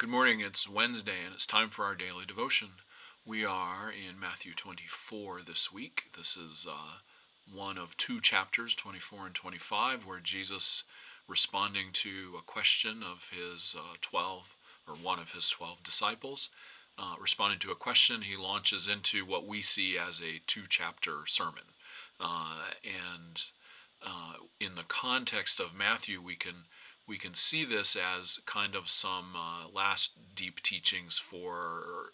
Good morning. It's Wednesday and it's time for our daily devotion. We are in Matthew 24 this week. This is one of two chapters, 24 and 25, where Jesus, responding to a question of his 12, or one of his 12 disciples, responding to a question, he launches into what we see as a two-chapter sermon. And in the context of Matthew, we can see this as kind of some last deep teachings for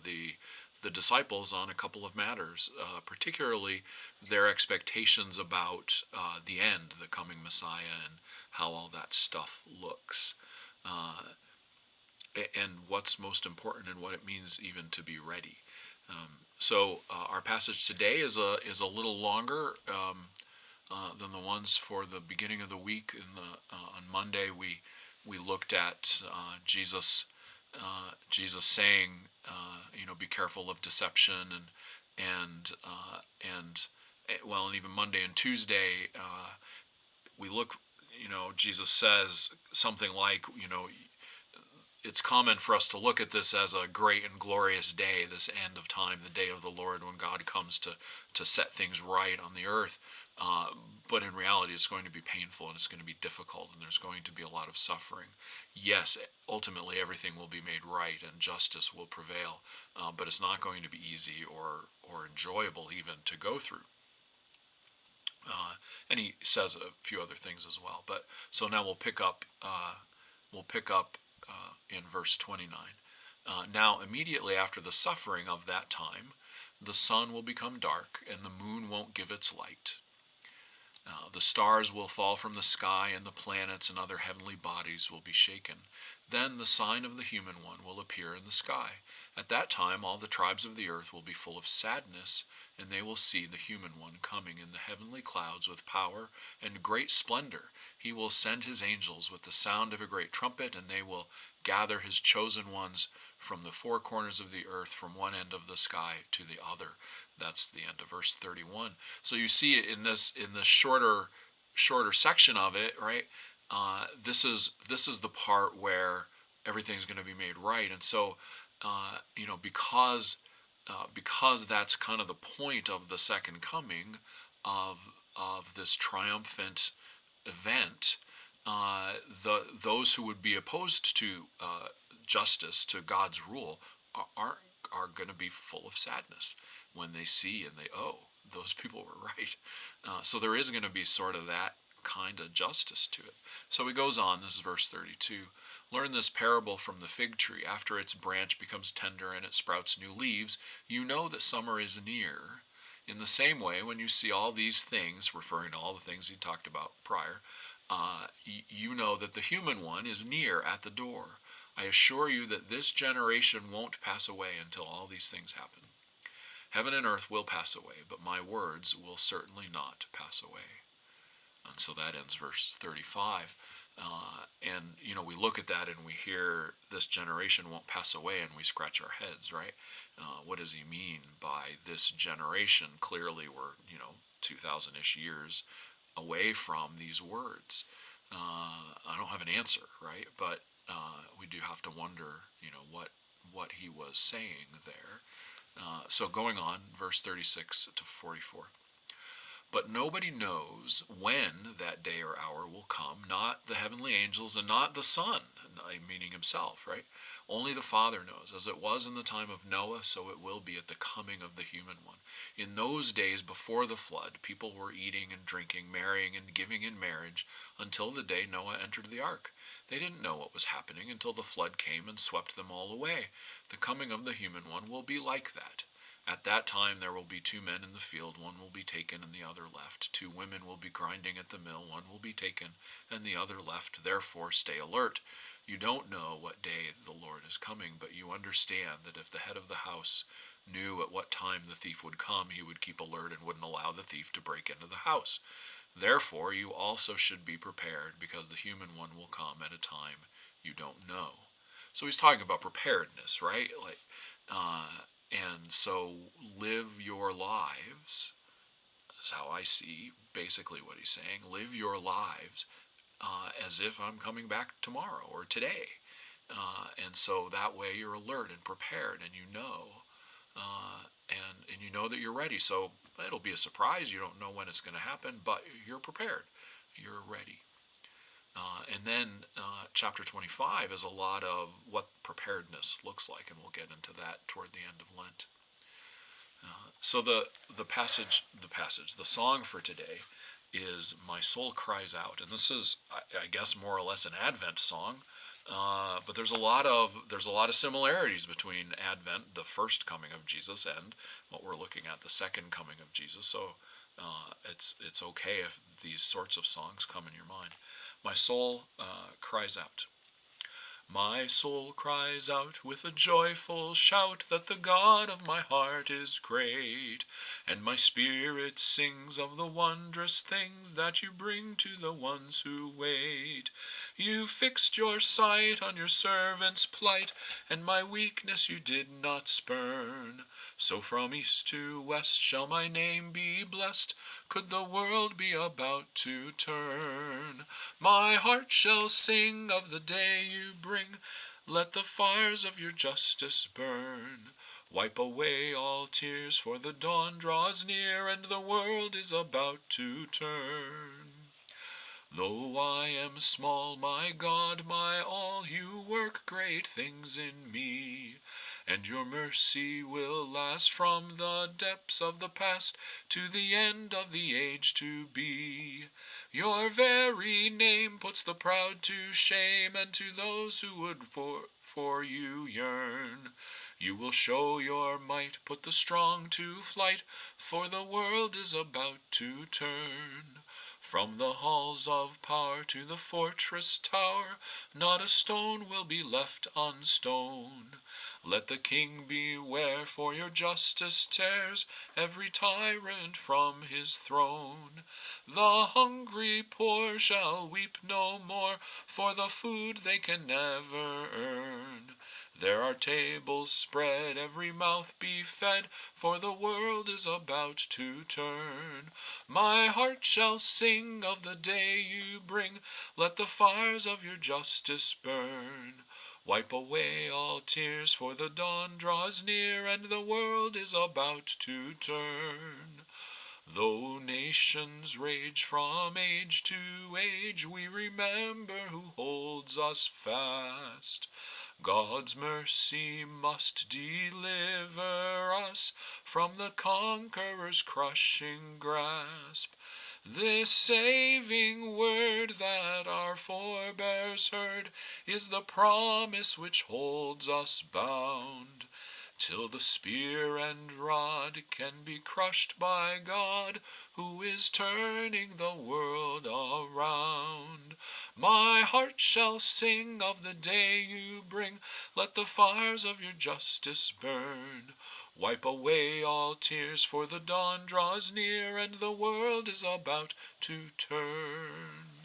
the disciples on a couple of matters, particularly their expectations about the end, the coming Messiah, and how all that stuff looks, and what's most important and what it means even to be ready. So our passage today is a little longer than the ones for the beginning of the week. On Monday, we looked at Jesus saying, be careful of deception, and even Monday and Tuesday, we look. Jesus says something like, it's common for us to look at this as a great and glorious day, this end of time, the day of the Lord, when God comes to set things right on the earth. But in reality, it's going to be painful and it's going to be difficult, and there's going to be a lot of suffering. Yes, ultimately everything will be made right and justice will prevail, but it's not going to be easy or enjoyable even to go through. And he says a few other things as well. But so now we'll pick up in verse 29. Now immediately after the suffering of that time, the sun will become dark and the moon won't give its light. The stars will fall from the sky, and the planets and other heavenly bodies will be shaken. Then the sign of the human one will appear in the sky. At that time all the tribes of the earth will be full of sadness, and they will see the human one coming in the heavenly clouds with power and great splendor. He will send his angels with the sound of a great trumpet, and they will gather his chosen ones from the four corners of the earth, from one end of the sky to the other. That's the end of verse 31. So you see it in this shorter section of it, right? This is the part where everything's going to be made right, and so because that's kind of the point of the second coming of this triumphant event. Those who would be opposed to justice, to God's rule, are going to be full of sadness when they see and those people were right. So there is going to be sort of that kind of justice to it. So he goes on, this is verse 32. Learn this parable from the fig tree. After its branch becomes tender and it sprouts new leaves, you know that summer is near. In the same way, when you see all these things, referring to all the things he talked about prior, you know that the human one is near at the door. I assure you that this generation won't pass away until all these things happen. Heaven and earth will pass away, but my words will certainly not pass away. And so that ends verse 35. And we look at that and we hear this generation won't pass away, and we scratch our heads, right? What does he mean by this generation? Clearly we're 2,000-ish years away from these words. I don't have an answer, right? But we do have to wonder, what he was saying there. So going on, verse 36 to 44. But nobody knows when that day or hour will come, not the heavenly angels and not the Son, meaning himself, right? Only the Father knows. As it was in the time of Noah, so it will be at the coming of the human one. In those days before the flood, people were eating and drinking, marrying and giving in marriage, until the day Noah entered the ark. They didn't know what was happening until the flood came and swept them all away. The coming of the human one will be like that. At that time there will be two men in the field, one will be taken and the other left. Two women will be grinding at the mill, one will be taken and the other left. Therefore stay alert. You don't know what day the Lord is coming, but you understand that if the head of the house knew at what time the thief would come, he would keep alert and wouldn't allow the thief to break into the house. Therefore you also should be prepared, because the human one will come at a time you don't know. So he's talking about preparedness, right? And so live your lives, is how I see basically what he's saying. Live your lives as if I'm coming back tomorrow or today. And so that way you're alert and prepared, and and you know that you're ready. So it'll be a surprise. You don't know when it's going to happen, but you're prepared. You're ready. And then chapter 25 is a lot of what preparedness looks like, and we'll get into that toward the end of Lent. So the song for today is "My Soul Cries Out," and this is, I guess, more or less an Advent song. But there's a lot of similarities between Advent, the first coming of Jesus, and what we're looking at, the second coming of Jesus. So it's okay if these sorts of songs come in your mind. My soul cries out. My soul cries out with a joyful shout that the God of my heart is great, and my spirit sings of the wondrous things that you bring to the ones who wait. You fixed your sight on your servant's plight, and my weakness you did not spurn. So from east to west shall my name be blessed, could the world be about to turn. My heart shall sing of the day you bring, let the fires of your justice burn. Wipe away all tears, for the dawn draws near, and the world is about to turn. Though I am small, my God, my all, you work great things in me, and your mercy will last from the depths of the past to the end of the age to be. Your very name puts the proud to shame, and to those who would for you yearn. You will show your might, put the strong to flight, for the world is about to turn. From the halls of power to the fortress tower, not a stone will be left unstoned. Let the king beware, for your justice tears every tyrant from his throne. The hungry poor shall weep no more for the food they can never earn. There are tables spread, every mouth be fed, for the world is about to turn. My heart shall sing of the day you bring, let the fires of your justice burn. Wipe away all tears, for the dawn draws near, and the world is about to turn. Though nations rage from age to age, we remember who holds us fast. God's mercy must deliver us from the conqueror's crushing grasp. This saving word that our forebears heard is the promise which holds us bound, till the spear and rod can be crushed by God, who is turning the world around. My heart shall sing of the day you bring, let the fires of your justice burn. Wipe away all tears, for the dawn draws near, and the world is about to turn.